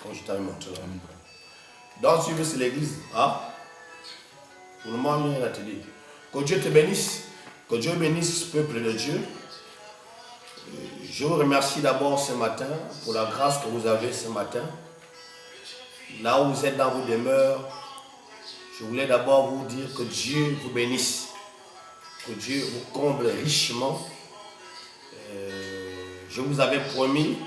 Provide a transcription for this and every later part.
Comme je t'avais montré là. Donc, tu veux, c'est l'église. Hein? Pour le moment, il y a rien à te dire. Que Dieu te bénisse. Que Dieu bénisse ce peuple de Dieu. Je vous remercie d'abord ce matin pour la grâce que vous avez ce matin. Là où vous êtes dans vos demeures, je voulais d'abord vous dire que Dieu vous bénisse. Que Dieu vous comble richement. Je vous avais promis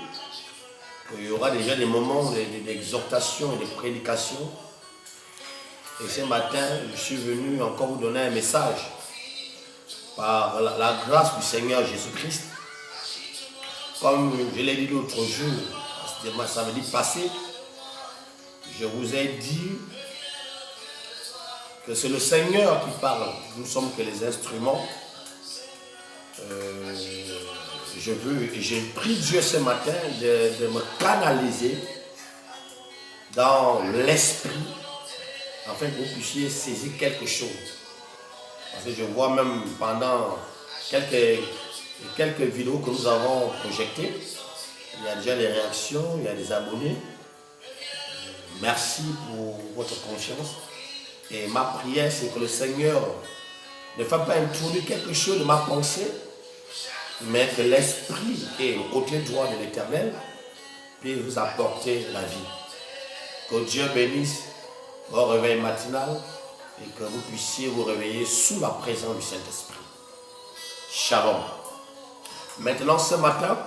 qu'il y aura déjà des moments d'exhortation et de prédication. Et ce matin, je suis venu encore vous donner un message par la grâce du Seigneur Jésus-Christ. Comme je l'ai dit l'autre jour, c'était samedi passé, je vous ai dit que c'est le Seigneur qui parle. Nous ne sommes que les instruments. J'ai prié Dieu ce matin de me canaliser dans l'esprit afin que vous puissiez saisir quelque chose. Parce que je vois même pendant quelques vidéos que nous avons projetées, il y a déjà des réactions, il y a des abonnés. Merci pour votre confiance. Et ma prière, c'est que le Seigneur ne fasse pas introduire quelque chose de ma pensée, mais que l'esprit et le côté droit de l'Éternel puisse vous apporter la vie. Que Dieu bénisse vos réveils matinal et que vous puissiez vous réveiller sous la présence du Saint-Esprit. Shalom. Maintenant, ce matin,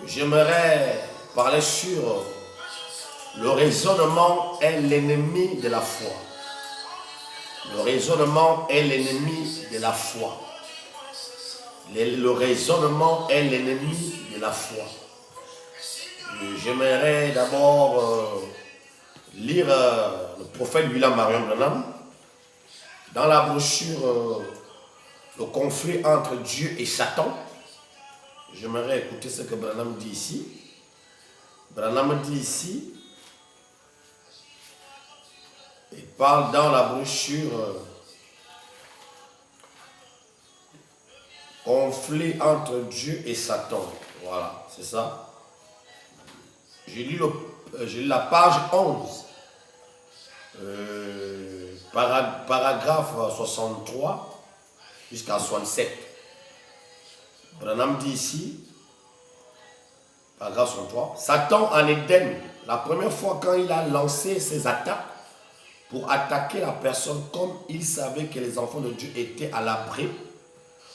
j'aimerais parler sur le raisonnement est l'ennemi de la foi. Le raisonnement est l'ennemi de la foi. Le raisonnement est l'ennemi de la foi. J'aimerais d'abord lire le prophète William Marion Branham dans la brochure Le conflit entre Dieu et Satan. J'aimerais écouter ce que Branham dit ici. Branham dit ici, il parle dans la brochure conflit entre Dieu et Satan. Voilà, c'est ça. J'ai lu la page 11, paragraphe 63 jusqu'à 67. Branham dit ici, paragraphe 63, Satan en Éden, la première fois quand il a lancé ses attaques pour attaquer la personne, comme il savait que les enfants de Dieu étaient à l'abri,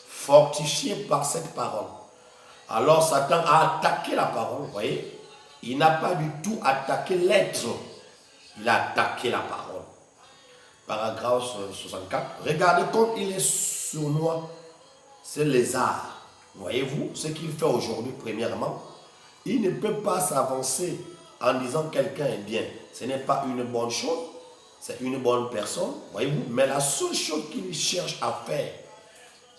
fortifiés par cette parole. Alors Satan a attaqué la parole, vous voyez. Il n'a pas du tout attaqué l'être, il a attaqué la parole. Paragraphe 64. Regardez comme il est sournois, ce lézard. Voyez-vous ce qu'il fait aujourd'hui, premièrement. Il ne peut pas s'avancer en disant quelqu'un est bien. Ce n'est pas une bonne chose, c'est une bonne personne, voyez-vous. Mais la seule chose qu'il cherche à faire,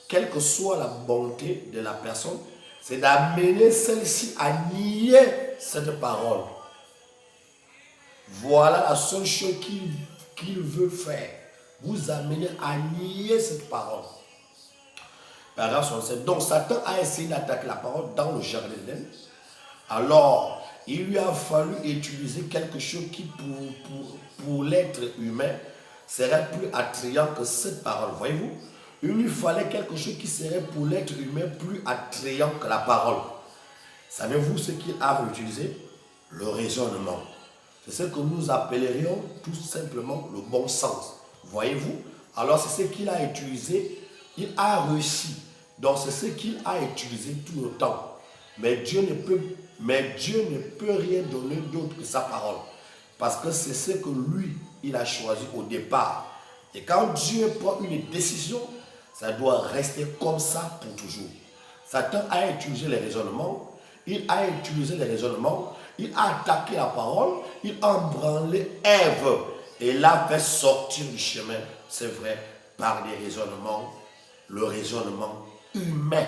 quelle que soit la bonté de la personne, c'est d'amener celle-ci à nier cette parole. Voilà la seule chose qu'il veut faire. Vous amener à nier cette parole. Paragraphe 67. Donc Satan a essayé d'attaquer la parole dans le jardin d'Éden. Alors, il lui a fallu utiliser quelque chose qui, pour l'être humain, serait plus attrayant que cette parole. Voyez-vous? Il lui fallait quelque chose qui serait pour l'être humain plus attrayant que la parole. Savez-vous ce qu'il a utilisé? Le raisonnement. C'est ce que nous appellerions tout simplement le bon sens. Voyez-vous? Alors c'est ce qu'il a utilisé. Il a réussi. Donc c'est ce qu'il a utilisé tout le temps. Mais Dieu ne peut rien donner d'autre que sa parole. Parce que c'est ce que lui, il a choisi au départ. Et quand Dieu prend une décision, ça doit rester comme ça pour toujours. Satan a utilisé les raisonnements, il a attaqué la parole, il a embranlé Ève et l'a fait sortir du chemin, c'est vrai, par des raisonnements, le raisonnement humain.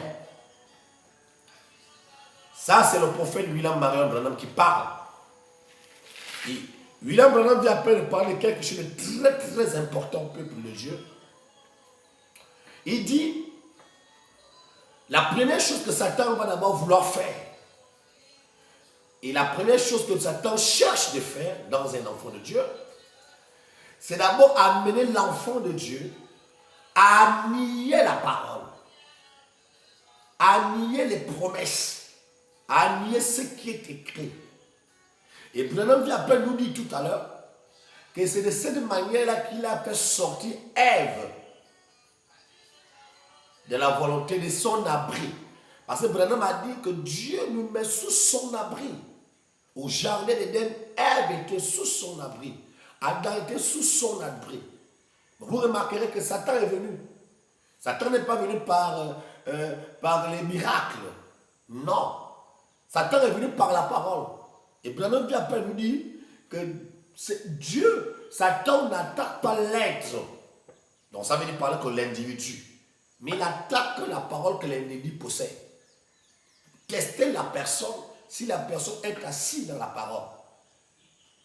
Ça, c'est le prophète William Marion Branham qui parle. Et William Branham vient après de parler quelque chose de très très important au peuple de Dieu. Il dit, la première chose que Satan va d'abord vouloir faire, Et la première chose que Satan cherche de faire dans un enfant de Dieu, c'est d'abord amener l'enfant de Dieu à nier la parole, à nier les promesses, à nier ce qui est écrit. Et Branham vient après nous dire tout à l'heure que c'est de cette manière-là qu'il a fait sortir Ève de la volonté de son abri. Parce que Branham a dit que Dieu nous met sous son abri. Au jardin d'Éden, Ève était sous son abri. Adam était sous son abri. Vous remarquerez que Satan est venu. Satan n'est pas venu par les miracles. Non. Satan est venu par la parole. Et Branham vient après nous dire que c'est Dieu, Satan n'attaque pas l'être. Donc ça veut dire parler que l'individu. Mais il attaque la parole que l'individu possède. Testez la personne si la personne est assise dans la parole.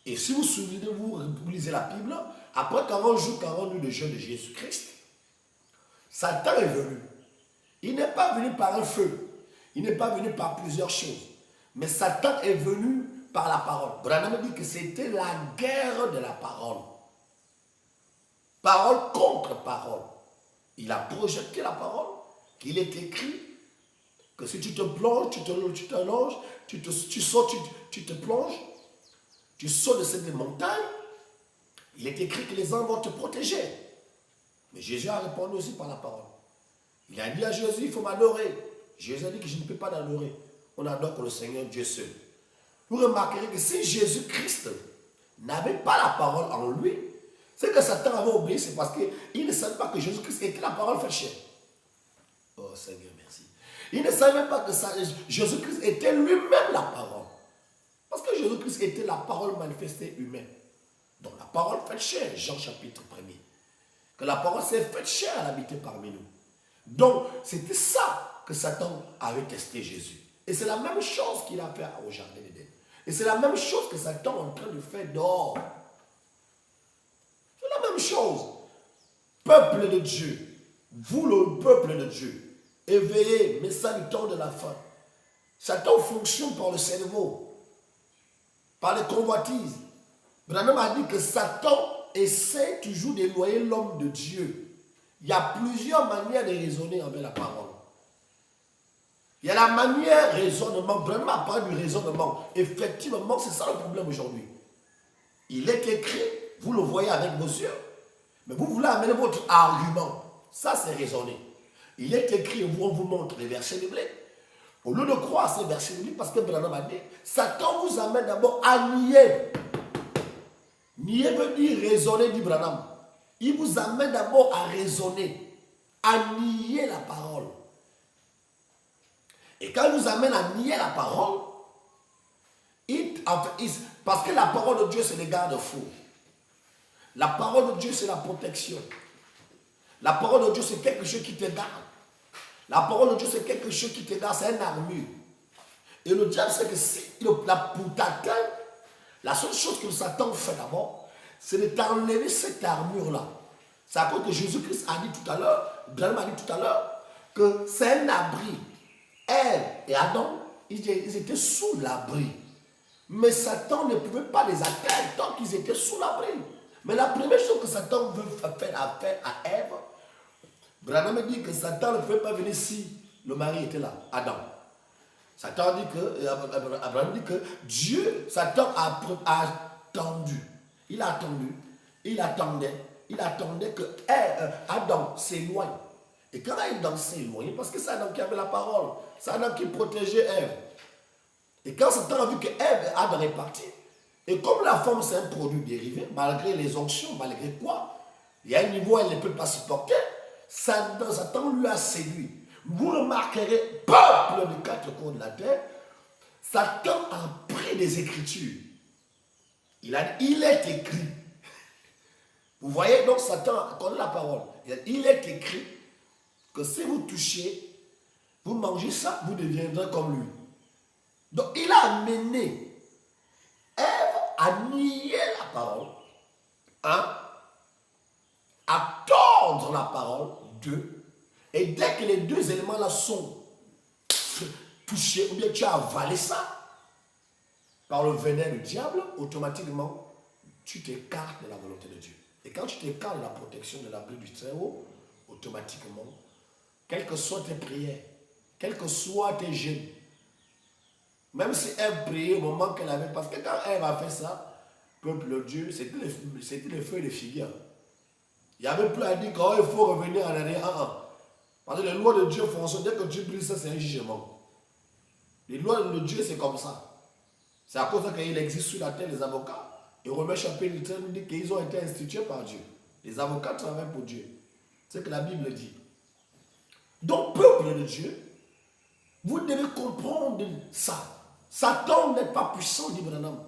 Et si vous vous souvenez, vous lisez la Bible, après 40 jours, 40 nuits de jeûne de Jésus-Christ, Satan est venu. Il n'est pas venu par un feu. Il n'est pas venu par plusieurs choses. Mais Satan est venu par la parole. Branham dit que c'était la guerre de la parole. Parole contre parole. Il a projeté la parole, qu'il est écrit que si tu te plonges, tu t'allonges, tu sautes, tu te plonges, tu sautes de cette montagne, il est écrit que les anges vont te protéger. Mais Jésus a répondu aussi par la parole. Il a dit à Jésus, il faut m'adorer. Jésus a dit que je ne peux pas l'adorer. On adore que le Seigneur Dieu seul. Vous remarquerez que si Jésus-Christ n'avait pas la parole en lui, c'est que Satan avait oublié, c'est parce qu'il ne savait pas que Jésus-Christ était la parole faite chair. Oh Seigneur, merci. Il ne savait même pas que Jésus-Christ était lui-même la parole. Parce que Jésus-Christ était la parole manifestée humaine. Donc la parole faite chair, Jean chapitre 1er. Que la parole s'est faite chair, elle habitait parmi nous. Donc c'était ça que Satan avait testé Jésus. Et c'est la même chose qu'il a fait au jardin d'Éden. Et c'est la même chose que Satan est en train de faire dehors. C'est la même chose. Peuple de Dieu, vous le peuple de Dieu, éveillez, mais ça du temps de la fin. Satan fonctionne par le cerveau, par les convoitises. Branham a dit que Satan essaie toujours d'éloigner l'homme de Dieu. Il y a plusieurs manières de raisonner avec la parole. Il y a la manière raisonnement. Branham a parlé du raisonnement. Effectivement, c'est ça le problème aujourd'hui. Il est écrit, vous le voyez avec vos yeux, mais vous voulez amener votre argument. Ça, c'est raisonner. Il est écrit, on vous montre les versets bibliques. Au lieu de croire à ces versets bibliques, parce que Branham a dit, Satan vous amène d'abord à nier. Nier veut dire raisonner, dit Branham. Il vous amène d'abord à raisonner, à nier la parole. Et quand il vous amène à nier la parole, parce que la parole de Dieu, c'est le garde-fou. La parole de Dieu, c'est la protection. La parole de Dieu, c'est quelque chose qui te garde. La parole de Dieu, c'est quelque chose qui te garde, c'est une armure. Et le diable, c'est que si pour t'atteindre, la seule chose que Satan fait d'abord, c'est de t'enlever cette armure-là. C'est à cause que Jésus-Christ a dit tout à l'heure, Branham a dit tout à l'heure, que c'est un abri. Ève et Adam, ils étaient sous l'abri. Mais Satan ne pouvait pas les atteindre tant qu'ils étaient sous l'abri. Mais la première chose que Satan veut faire à Ève, Branham dit que Satan ne pouvait pas venir si le mari était là, Adam. Satan dit que, Abraham dit que Dieu, Satan a attendu. Il a attendu, il attendait que Adam s'éloigne. Et quand Adam s'éloigne, parce que c'est Adam qui avait la parole, c'est Adam qui protégeait Ève. Et quand Satan a vu que Ève et Adam est parti, et comme la femme c'est un produit dérivé, malgré les onctions, malgré quoi, il y a un niveau où elle ne peut pas supporter, Satan lui a séduit. Vous remarquerez, peuple de quatre coins de la terre, Satan a pris des écritures. Il est écrit. Vous voyez, donc Satan connaît la parole. Il est écrit que si vous touchez, vous mangez ça, vous deviendrez comme lui. Donc il a amené Ève à nier la parole, à tordre la parole, et dès que les deux éléments-là sont touchés, ou bien tu as avalé ça, par le venin du diable, automatiquement, tu t'écartes de la volonté de Dieu. Et quand tu t'écartes de la protection de l'abri du Très-Haut, automatiquement, quelles que soient tes prières, quels que soient tes jeûnes, même si Ève priait au moment qu'elle avait, parce que quand Ève a fait ça, peuple de Dieu, c'était les feux et les figures. Il n'y avait plus à dire quand il faut revenir en arrière. Parce que les lois de Dieu fonctionnent. Dès que tu brises ça, c'est un jugement. Les lois de Dieu, c'est comme ça. C'est à cause qu'il existe sur la terre des avocats. Et Romains chapitre 13 nous dit qu'ils ont été institués par Dieu. Les avocats travaillent pour Dieu. C'est ce que la Bible dit. Donc, peuple de Dieu, vous devez comprendre ça. Satan n'est pas puissant, dit Branham.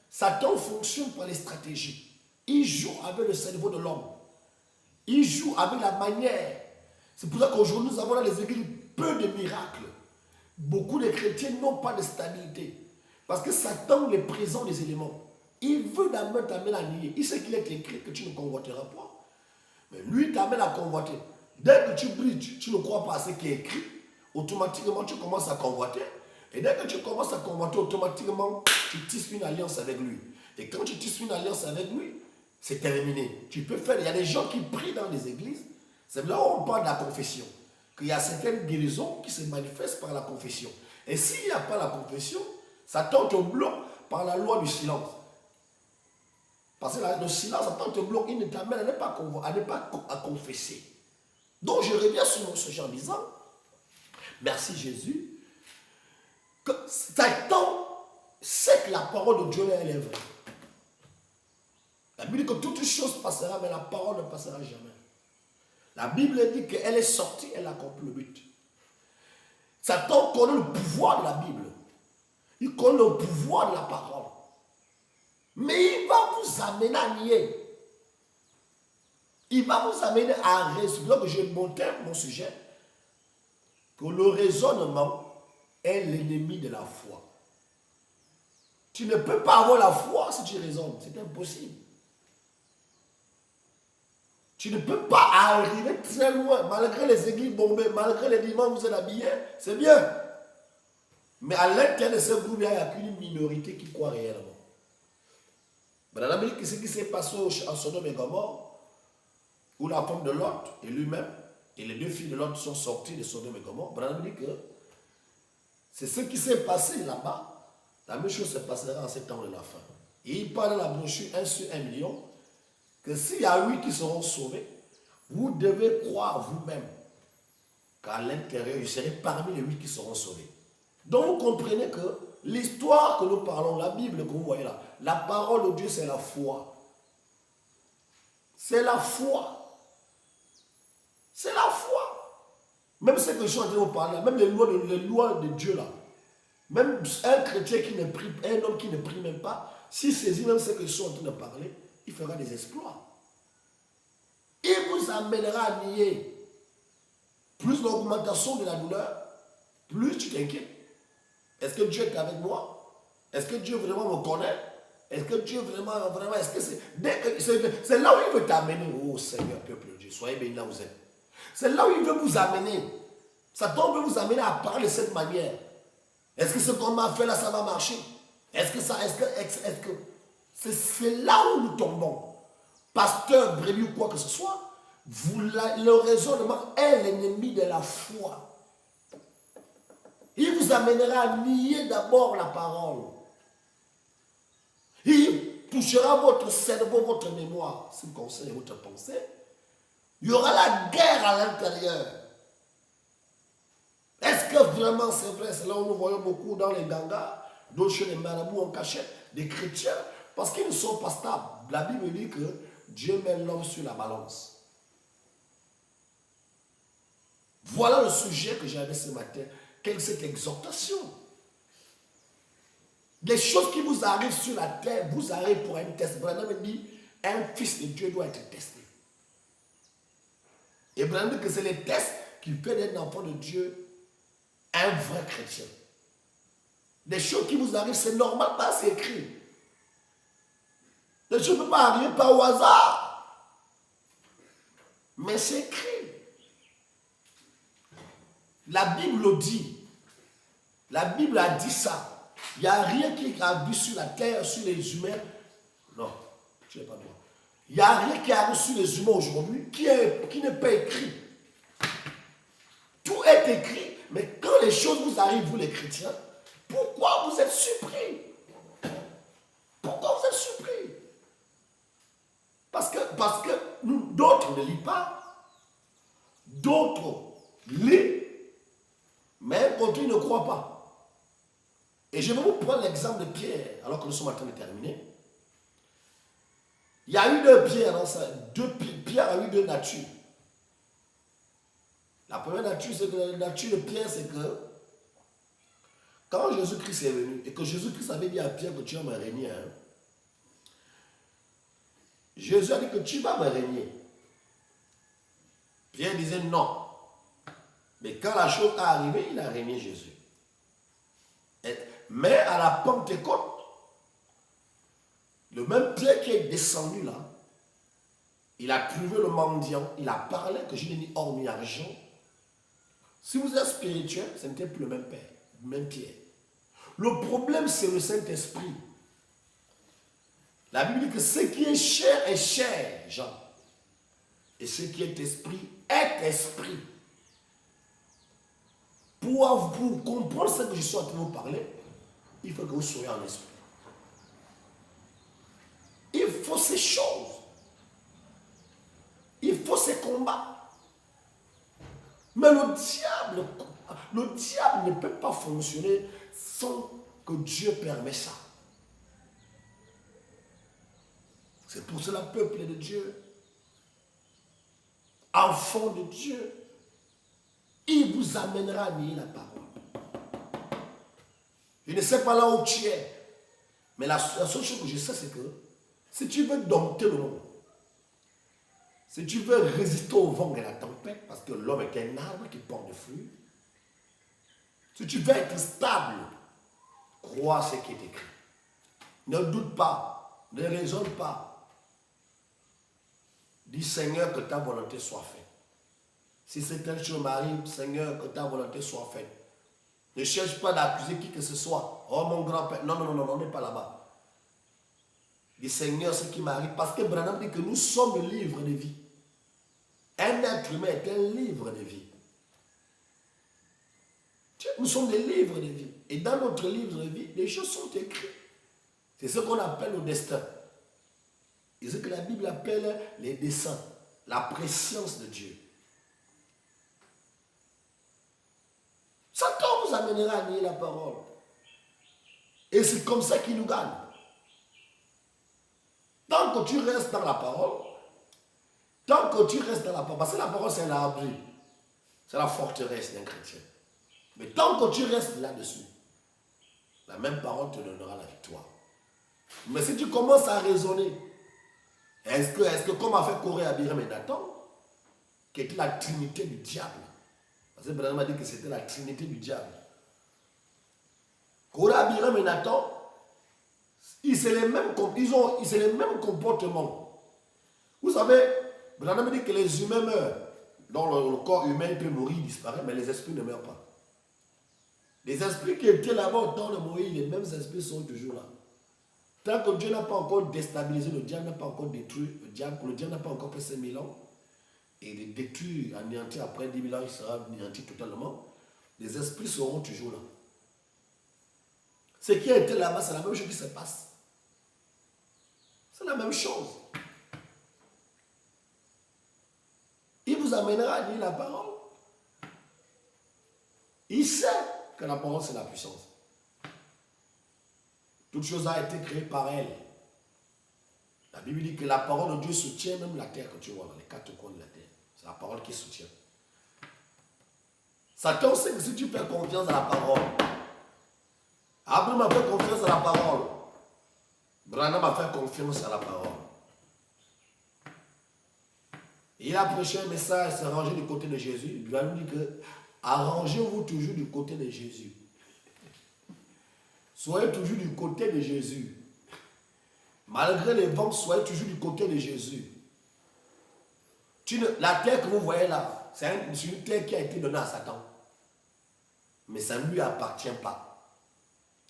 Satan fonctionne par les stratégies. Il joue avec le cerveau de l'homme. Il joue avec la manière. C'est pour ça qu'aujourd'hui, nous avons dans les églises peu de miracles. Beaucoup de chrétiens n'ont pas de stabilité. Parce que Satan est présent des éléments. Il veut d'abord t'amener à nier. Il sait qu'il est écrit que tu ne convoiteras pas. Mais lui t'amène à convoiter. Dès que tu brilles, tu ne crois pas à ce qui est écrit, automatiquement tu commences à convoiter. Et dès que tu commences à convoiter, automatiquement tu tisses une alliance avec lui. Et quand tu tisses une alliance avec lui, c'est terminé. Tu peux faire. Il y a des gens qui prient dans les églises. C'est là où on parle de la confession. Qu'il y a certaines guérisons qui se manifestent par la confession. Et s'il n'y a pas la confession, Satan te bloque par la loi du silence. Parce que le silence, Satan te bloque, il ne t'amène à ne pas à confesser. Donc je reviens sur mon sujet en disant, merci Jésus, que Satan sait que la parole de Dieu elle est vraie. La Bible dit que toute chose passera, mais la parole ne passera jamais. La Bible dit qu'elle est sortie, elle accomplit le but. Satan connaît le pouvoir de la Bible. Il connaît le pouvoir de la parole. Mais il va vous amener à nier. Il va vous amener à raisonner. Donc j'ai monté mon sujet que le raisonnement est l'ennemi de la foi. Tu ne peux pas avoir la foi si tu raisonnes. C'est impossible. Tu ne peux pas arriver très loin, malgré les églises bombées, malgré les dimanches où vous êtes habillés, c'est bien. Mais à l'intérieur de ce groupe, il n'y a qu'une minorité qui croit réellement. Mais dans l'Amérique, ce qui s'est passé en Sodome et Gomorrhe, où la femme de Lot et lui-même, et les deux filles de Lot sont sorties de Sodome et Gomorrhe, Branham dit que c'est ce qui s'est passé là-bas, la même chose se passera en ces temps de la fin. Et il parle dans la brochure 1 sur 1 million, que s'il y a 8 qui seront sauvés, vous devez croire vous-même qu'à l'intérieur, il serait parmi les 8 qui seront sauvés. Donc vous comprenez que l'histoire que nous parlons, la Bible que vous voyez là, la parole de Dieu, c'est la foi. C'est la foi. C'est la foi. Même ce que je suis en train de vous parler, même les lois de Dieu là, même un chrétien qui ne prie, un homme qui ne prie même pas, s'il saisit même ce que je suis en train de parler, il fera des exploits. Il vous amènera à nier. Plus l'augmentation de la douleur, plus tu t'inquiètes. Est-ce que Dieu est avec moi? Est-ce que Dieu vraiment me connaît? Est-ce que Dieu vraiment, est-ce que c'est là où il veut t'amener? Oh Seigneur, peuple de Dieu, soyez bénis là où vous êtes. C'est là où il veut vous amener. Satan veut vous amener à parler de cette manière. Est-ce que ce qu'on m'a fait là, ça va marcher? Est-ce que c'est là où nous tombons? Pasteur, brebis ou quoi que ce soit, le raisonnement est l'ennemi de la foi. Il vous amènera à nier d'abord la parole. Il touchera votre cerveau, votre mémoire, si vous conseillez votre pensée. Il y aura la guerre à l'intérieur. Est-ce que vraiment c'est vrai? C'est là où nous voyons beaucoup dans les gangas, d'autres chez les marabouts en cachette, des chrétiens, parce qu'ils ne sont pas stables. La Bible dit que Dieu met l'homme sur la balance. Voilà le sujet que j'avais ce matin. Quelle est cette exhortation? Des choses qui vous arrivent sur la terre, vous arrivent pour un test. Branham dit, un fils de Dieu doit être testé. Et Branham dit que c'est les tests qui font d'un enfant de Dieu un vrai chrétien. Des choses qui vous arrivent, c'est normal, pas c'est écrit. Les choses ne peuvent pas arriver par au hasard. Mais c'est écrit. La Bible le dit. La Bible a dit ça. Il n'y a rien qui arrive sur la terre, sur les humains. Non, tu n'es pas droit. Il n'y a rien qui arrive sur les humains aujourd'hui qui n'est pas écrit. Tout est écrit, mais quand les choses vous arrivent, vous les chrétiens, pourquoi vous êtes surpris? Pourquoi vous êtes surpris? Parce que d'autres ne lisent pas, d'autres lisent, mais d'autres ne croient pas. Et je vais vous prendre l'exemple de Pierre, alors que nous sommes en train de terminer. Il y a eu deux pierres dans ça. Pierre a eu deux natures. La première nature, c'est que la nature de Pierre, c'est que quand Jésus-Christ est venu et que Jésus-Christ avait dit à Pierre que tu vas me régner, hein, Jésus a dit que tu vas me régner. Pierre disait non. Mais quand la chose est arrivée, il a régné Jésus. Mais à la Pentecôte, le même Pierre qui est descendu là, il a trouvé le mendiant, il a parlé que je n'ai ni or ni argent. Si vous êtes spirituel, ce n'était plus le même Père, le même Pierre. Le problème, c'est le Saint-Esprit. La Bible dit que ce qui est cher, Jean. Et ce qui est esprit, est esprit. Pour comprendre ce que je suis en train de vous parler, il faut que vous soyez en esprit. Il faut ces choses. Il faut ces combats. Mais le diable ne peut pas fonctionner sans que Dieu permette ça. C'est pour cela, peuple de Dieu, enfant de Dieu, il vous amènera à nier la parole. Je ne sais pas là où tu es, mais la seule chose que je sais, c'est que si tu veux dompter le monde, si tu veux résister au vent et à la tempête, parce que l'homme est un arbre qui porte des fruits, si tu veux être stable, crois ce qui est écrit. Ne doute pas, ne raisonne pas. Dis Seigneur, que ta volonté soit faite. Si c'est telle chose m'arrive, Seigneur, que ta volonté soit faite. Ne cherche pas d'accuser qui que ce soit. Oh mon grand-père, non, on n'est pas là-bas. Dis Seigneur, ce qui m'arrive, parce que Branham dit que nous sommes le livre de vie. Un être humain est un livre de vie. Nous sommes des livres de vie. Et dans notre livre de vie, les choses sont écrites. C'est ce qu'on appelle le destin. Et ce que la Bible appelle les desseins, la préscience de Dieu. Satan vous amènera à nier la parole. Et c'est comme ça qu'il nous gagne. Tant que tu restes dans la parole, parce que la parole c'est l'abri, c'est la forteresse d'un chrétien. Mais tant que tu restes là-dessus, la même parole te donnera la victoire. Mais si tu commences à raisonner, est-ce que comme a fait Corée, Abiram et Nathan, qui était la trinité du diable, parce que Branham a dit que c'était la trinité du diable. Corée, Abiram et Nathan, ils ont les mêmes comportements. Vous savez, Branham dit que les humains meurent. Donc le corps humain peut mourir, disparaître, mais les esprits ne meurent pas. Les esprits qui étaient là-bas au temps de Moïse, les mêmes esprits sont toujours là. Tant que Dieu n'a pas encore déstabilisé, le diable n'a pas encore détruit, le diable n'a pas encore fait 5000 ans, et les détruire, anéantir après 10 000 ans, il sera anéanti totalement, les esprits seront toujours là. Ce qui a été là-bas, c'est la même chose qui se passe. C'est la même chose. Il vous amènera à lire la parole. Il sait que la parole, c'est la puissance. Toute chose a été créée par elle. La Bible dit que la parole de Dieu soutient même la terre que tu vois dans les quatre coins de la terre. C'est la parole qui soutient. Satan sait que si tu fais confiance à la parole, Abraham a fait confiance à la parole, Branham a fait confiance à la parole. Il a prêché un message, s'est rangé du côté de Jésus. Il lui a dit que arrangez-vous toujours du côté de Jésus. Soyez toujours du côté de Jésus. Malgré les vents, soyez toujours du côté de Jésus. La terre que vous voyez là, c'est une terre qui a été donnée à Satan. Mais ça ne lui appartient pas.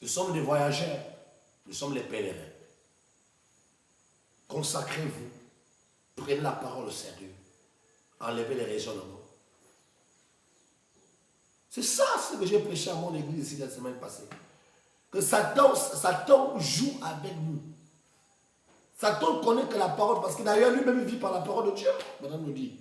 Nous sommes des voyageurs. Nous sommes les pèlerins. Consacrez-vous. Prenez la parole au sérieux. Enlevez les raisonnements. C'est ça ce que j'ai prêché à mon église ici la semaine passée. Que Satan joue avec nous. Satan connaît que la parole, parce que d'ailleurs lui-même vit par la parole de Dieu. Madame nous dit.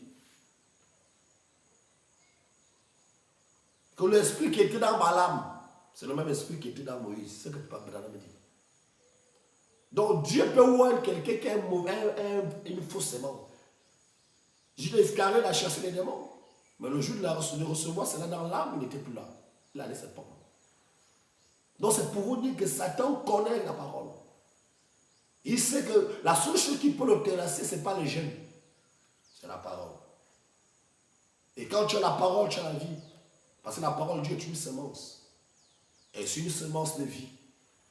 Que l'esprit qui était dans Balaam, c'est le même esprit qui était dans Moïse. C'est ce que Madame me dit. Donc Dieu peut voir quelqu'un qui a une fausse sémence. Judas Iscariote a chassé les démons. Mais le jour de le recevoir, c'est là dans l'âme, il n'était plus là. Il allait se prendre. Donc c'est pour vous dire que Satan connaît la parole. Il sait que la seule chose qui peut le terrasser, ce n'est pas les jeunes. C'est la parole. Et quand tu as la parole, tu as la vie. Parce que la parole de Dieu est une semence. Et c'est une semence de vie.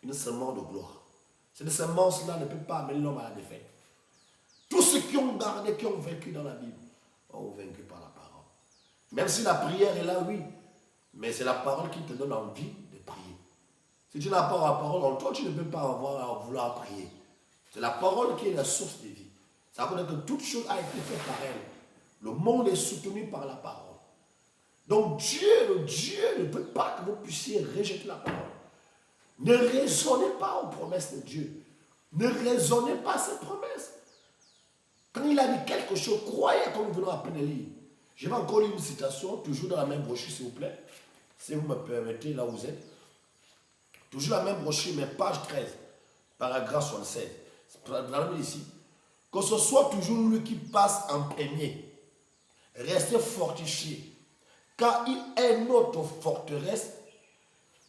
Une semence de gloire. Cette semence-là ne peut pas amener l'homme à la défaite. Tous ceux qui ont gardé, qui ont vaincu dans la Bible, ont vaincu par la parole. Même si la prière est là, oui. Mais c'est la parole qui te donne envie de prier. Si tu n'as pas la parole en toi, tu ne peux pas avoir à vouloir prier. C'est la parole qui est la source de vie. Ça veut dire que toute chose a été faite par elle. Le monde est soutenu par la parole. Donc Dieu ne peut pas que vous puissiez rejeter la parole. Ne raisonnez pas aux promesses de Dieu. Ne raisonnez pas à ses promesses. Quand il a dit quelque chose, croyez comme nous venons à peine lire. Je vais encore lire une citation, toujours dans la même brochure, s'il vous plaît. Si vous me permettez, là où vous êtes. Toujours la même brochure, mais page 13, paragraphe 76. Ici. Que ce soit toujours lui qui passe en premier. Restez fortifié. Car il est notre forteresse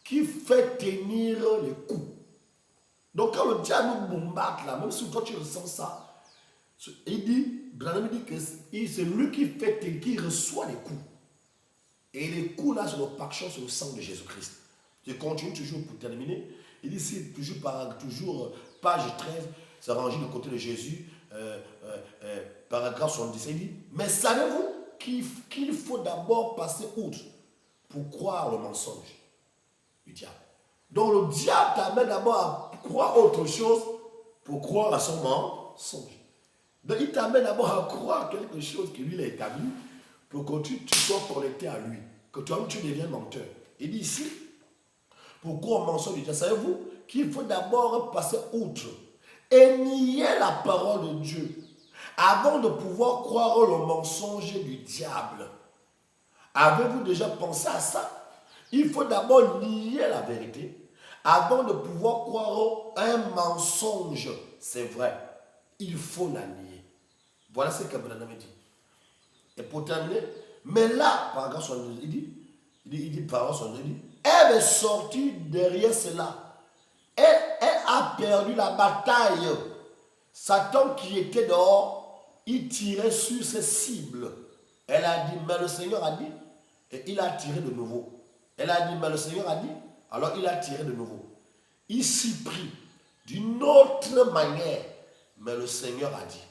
qui fait tenir les coups. Donc quand le diable nous bombarde là, même si toi tu ressens ça, il dit que c'est lui qui reçoit les coups. Et les coups là, c'est le paction sur le sang de Jésus-Christ. Je continue toujours pour terminer. Il dit ici, toujours page 13, c'est rangé du côté de Jésus, paragraphe 77, il dit, mais savez-vous qu'il faut d'abord passer outre pour croire le mensonge du diable. Donc le diable t'amène d'abord à croire autre chose pour croire à son mensonge. Donc il t'amène d'abord à croire quelque chose que lui il a établi pour que tu sois connecté à lui, que toi-même tu deviens menteur. Il dit ici, pour croire au mensonge du diable, savez-vous qu'il faut d'abord passer outre et nier la parole de Dieu avant de pouvoir croire le mensonge du diable. Avez-vous déjà pensé à ça? Il faut d'abord nier la vérité avant de pouvoir croire un mensonge. C'est vrai, il faut la nier. Voilà ce que Branham dit. Et pour terminer, mais là, paragraphe 72, il dit, elle est sortie derrière cela. Elle a perdu la bataille. Satan qui était dehors, il tirait sur ses cibles. Elle a dit, mais le Seigneur a dit, et il a tiré de nouveau. Elle a dit, mais le Seigneur a dit, alors il a tiré de nouveau. Il s'y prit d'une autre manière, mais le Seigneur a dit.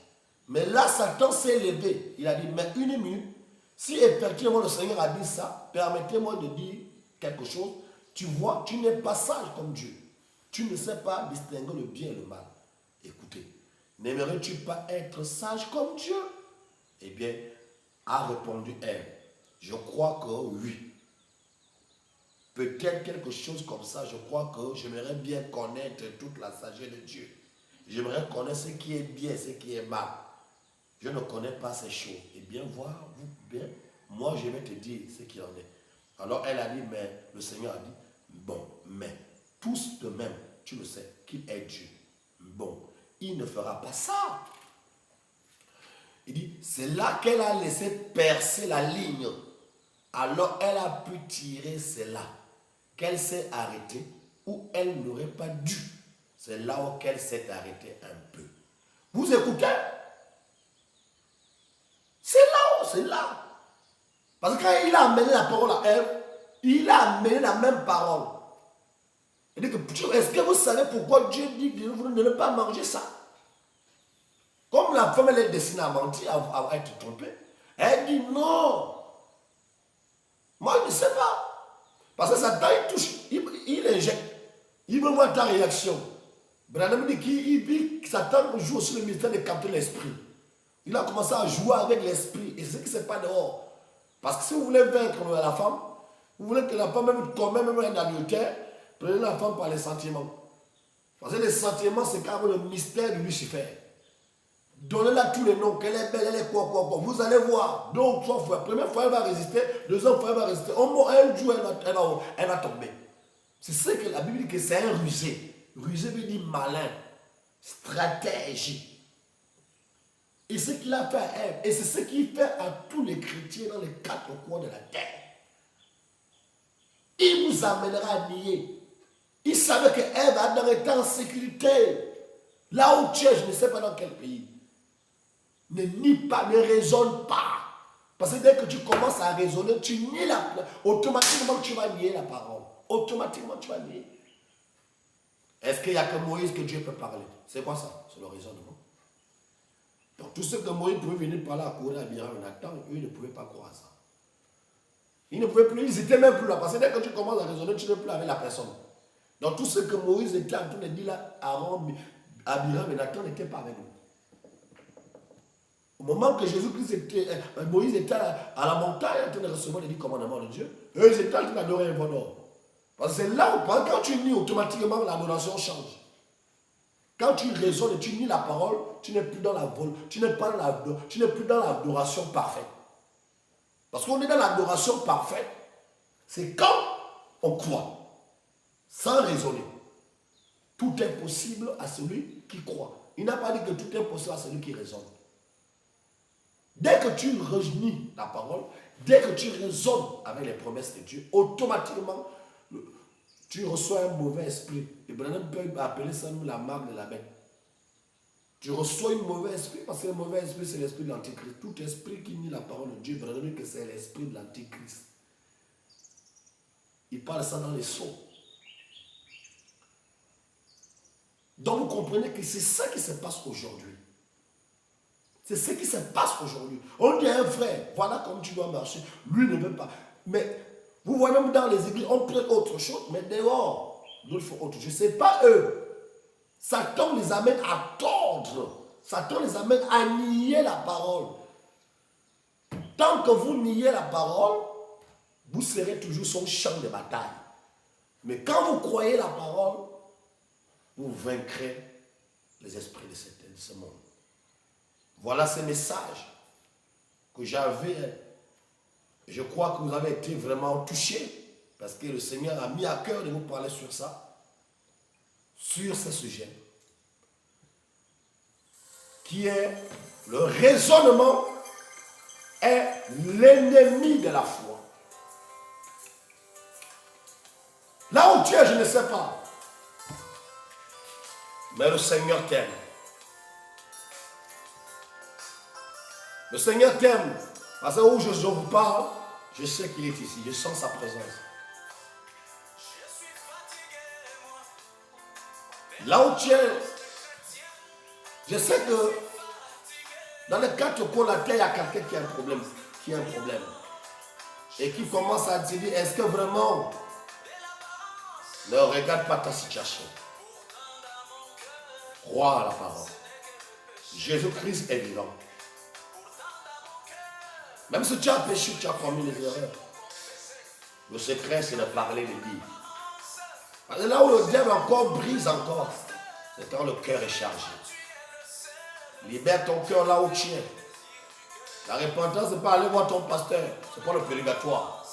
Mais là, Satan s'est levé. Il a dit, mais une minute, si effectivement le Seigneur a dit ça, permettez-moi de dire quelque chose. Tu vois, tu n'es pas sage comme Dieu. Tu ne sais pas distinguer le bien et le mal. Écoutez, n'aimerais-tu pas être sage comme Dieu? Eh bien, a répondu elle. Je crois que oui. Peut-être quelque chose comme ça, je crois que j'aimerais bien connaître toute la sagesse de Dieu. J'aimerais connaître ce qui est bien, ce qui est mal. Je ne connais pas ces choses. Eh bien, voir, vous, bien, moi je vais te dire ce qu'il en est. Alors elle a dit, mais le Seigneur a dit, bon, mais tous de même, tu le sais, qu'il est Dieu. Bon, il ne fera pas ça. Il dit, c'est là qu'elle a laissé percer la ligne. Alors elle a pu tirer cela. Qu'elle s'est arrêtée où elle n'aurait pas dû. C'est là où elle s'est arrêtée un peu. Vous écoutez? C'est là. Parce que quand il a amené la parole à elle, il a amené la même parole. Il dit que, est-ce que vous savez pourquoi Dieu dit de ne pas manger ça? Comme la femme, elle est destinée à mentir, à être trompée. Elle dit non. Moi, je ne sais pas. Parce que Satan, il touche, il injecte. Il veut voir ta réaction. Branham dit qu'il Satan joue sur le ministère de capter l'esprit. Il a commencé à jouer avec l'esprit. Et c'est ce qui ne se passe dehors. Parce que si vous voulez vaincre la femme, vous voulez que la femme même commet même un adultère, prenez la femme par les sentiments. Parce que les sentiments, c'est quand même le mystère de Lucifer. Donnez-la tous les noms, qu'elle est belle, elle est quoi. Vous allez voir, 2 ou 3 fois. Première fois, elle va résister, deuxième fois, elle va résister. Un jour, elle va tomber. C'est ce que la Bible dit que c'est un rusé. Rusé veut dire malin, stratégie. Et ce qu'il a fait à Ève, et c'est ce qu'il fait à tous les chrétiens dans les 4 coins de la terre. Il vous amènera à nier. Il savait que Ève a été en sécurité. Là où tu es, je ne sais pas dans quel pays. Ne nie pas, ne raisonne pas. Parce que dès que tu commences à raisonner, tu nies automatiquement tu vas nier la parole. Automatiquement tu vas nier. Est-ce qu'il n'y a que Moïse que Dieu peut parler? C'est quoi ça? C'est le raisonnement. Donc tous ceux que Moïse pouvait venir parler à courir à Abiram et Nathan, eux ils ne pouvaient pas croire à ça. Ils ne pouvaient plus, ils n'étaient même plus là. Parce que dès que tu commences à raisonner, tu n'es plus avec la personne. Donc tout ce que Moïse était en train de dire là, Aaron, Abiram et Nathan n'étaient pas avec nous. Au moment que Jésus-Christ était, Moïse était à la montagne en train de recevoir les 10 commandements de Dieu, eux ils étaient en train d'adorer un bon or. Parce que c'est là où quand tu nies, automatiquement l'adoration change. Quand tu raisonnes et tu nies la parole, tu n'es plus dans la vol, tu n'es plus dans l'adoration parfaite. Parce qu'on est dans l'adoration parfaite, c'est quand on croit, sans raisonner. Tout est possible à celui qui croit. Il n'a pas dit que tout est possible à celui qui raisonne. Dès que tu renies la parole, dès que tu raisonnes avec les promesses de Dieu, automatiquement, tu reçois un mauvais esprit. Et Branham peut appeler ça la marque de la bête. Tu reçois un mauvais esprit parce que le mauvais esprit, c'est l'esprit de l'antichrist. Tout esprit qui nie la parole de Dieu, Branham dit que c'est l'esprit de l'antichrist. Il parle ça dans les sceaux. Donc vous comprenez que c'est ça qui se passe aujourd'hui. C'est ce qui se passe aujourd'hui. On dit à un frère, voilà comme tu dois marcher. Lui ne veut pas. Mais vous voyez même dans les églises, on prête autre chose, mais dehors, d'autres font autre chose. Je ne sais pas eux. Satan les amène à tordre. Satan les amène à nier la parole. Tant que vous niez la parole, vous serez toujours son champ de bataille. Mais quand vous croyez la parole, vous vaincrez les esprits de ce monde. Voilà ce message que j'avais. Je crois que vous avez été vraiment touchés parce que le Seigneur a mis à cœur de vous parler sur ça, sur ce sujet, qui est le raisonnement est l'ennemi de la foi. Là où tu es, je ne sais pas, mais le Seigneur t'aime. Le Seigneur t'aime. Parce que où je vous parle, je sais qu'il est ici. Je sens sa présence. Là où tu es, je sais que dans les 4 coins de la terre, il y a quelqu'un qui a un problème. Et qui commence à dire, est-ce que vraiment, ne regarde pas ta situation. Crois à la parole. Jésus-Christ est vivant. Même si tu as péché, tu as commis des erreurs. Le secret, c'est de parler, de dire. Parce que là où le diable encore brise encore, c'est quand le cœur est chargé. Libère ton cœur là où tu es. La repentance, ce n'est pas aller voir ton pasteur. Ce n'est pas le purgatoire.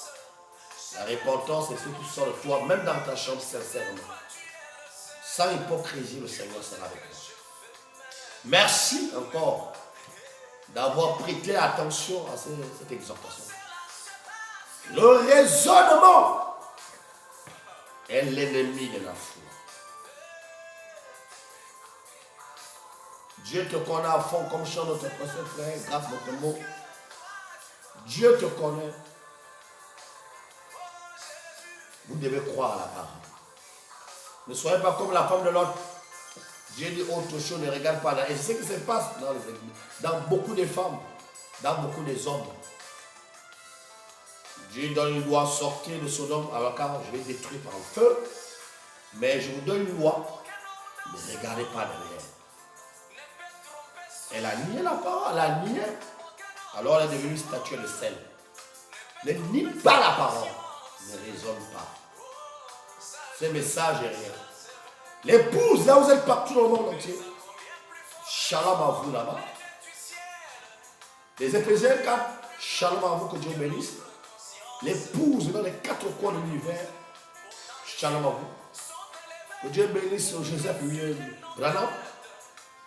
La repentance, c'est ce qui sort de toi, même dans ta chambre, sincèrement. Sans hypocrisie, le Seigneur sera avec toi. Merci encore d'avoir prêté attention à cette exhortation. Le raisonnement est l'ennemi de la foi. Dieu te connaît à fond, comme chante notre précieux frère, grâce à notre mot. Dieu te connaît. Vous devez croire à la parole. Ne soyez pas comme la femme de l'autre. Dieu dit autre chose, ne regarde pas là. Et c'est ce qui se passe dans les églises, dans beaucoup de femmes, dans beaucoup des hommes. Dieu donne une loi, sortir de Sodome, alors car je vais détruire par le feu. Mais je vous donne une loi, ne regardez pas derrière. Elle a nié la parole, elle a nié. Alors elle est devenue statue de sel. Ne nie pas la parole, ne raisonne pas. Ce message est rien. L'épouse, là vous êtes partout dans le monde entier. Shalom à vous là-bas. Les Éphésiens 4, shalom à vous, que Dieu bénisse. L'épouse dans les quatre coins de l'univers, shalom à vous. Que Dieu bénisse Joseph Branham,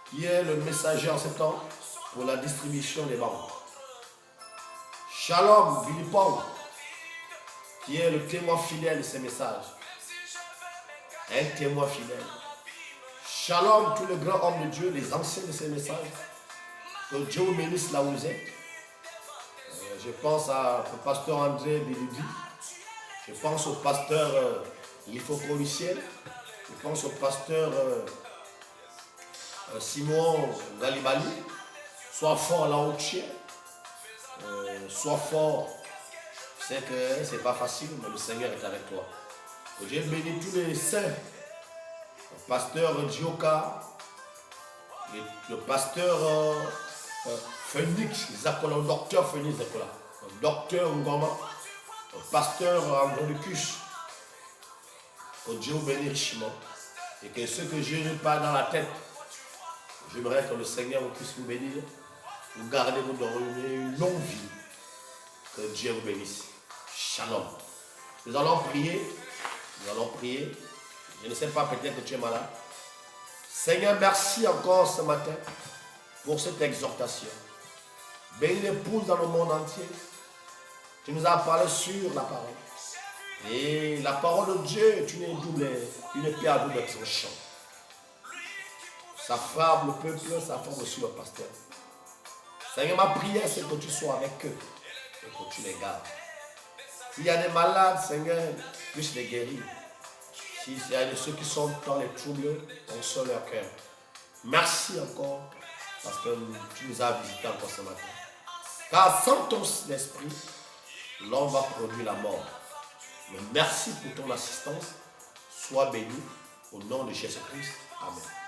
qui est le messager en ce temps pour la distribution des banques. Shalom Billy Paul, qui est le témoin fidèle de ces messages. Un témoin fidèle. Shalom tous les grands hommes de Dieu, les anciens de ces messages. Que Dieu vous bénisse là où vous êtes. Je pense au pasteur André Bilidi. Je pense au pasteur Lifoko Luciel. Je pense au pasteur Simon Galibali. Sois fort là où tu es. Sois fort. Je sais que ce n'est pas facile, mais le Seigneur est avec toi. Que Dieu bénisse tous les saints. Le pasteur Dioka, le pasteur Phoenix Zakola, le docteur Phoenix Zakola, le docteur Ngoma, le pasteur Andronicus. Que Dieu vous bénisse richement. Et que ce que je n'ai pas dans la tête, j'aimerais que le Seigneur puisse vous bénir. Vous gardez vous dans une longue vie. Que Dieu vous bénisse. Shalom. Nous allons prier. Nous allons prier. Je ne sais pas, peut-être que tu es malade. Seigneur, merci encore ce matin pour cette exhortation. Bénis l'épouse dans le monde entier. Tu nous as parlé sur la parole. Et la parole de Dieu est une épée à double tranchant. Ça frappe le peuple, ça frappe aussi le pasteur. Seigneur, ma prière, c'est que tu sois avec eux et que tu les gardes. S'il y a des malades, Seigneur, puisse les guérir. S'il y a de ceux qui sont dans les troubles, console leur cœur. Merci encore parce que tu nous as visités encore ce matin. Car sans ton esprit, l'homme va produire la mort. Mais merci pour ton assistance. Sois béni au nom de Jésus-Christ. Amen.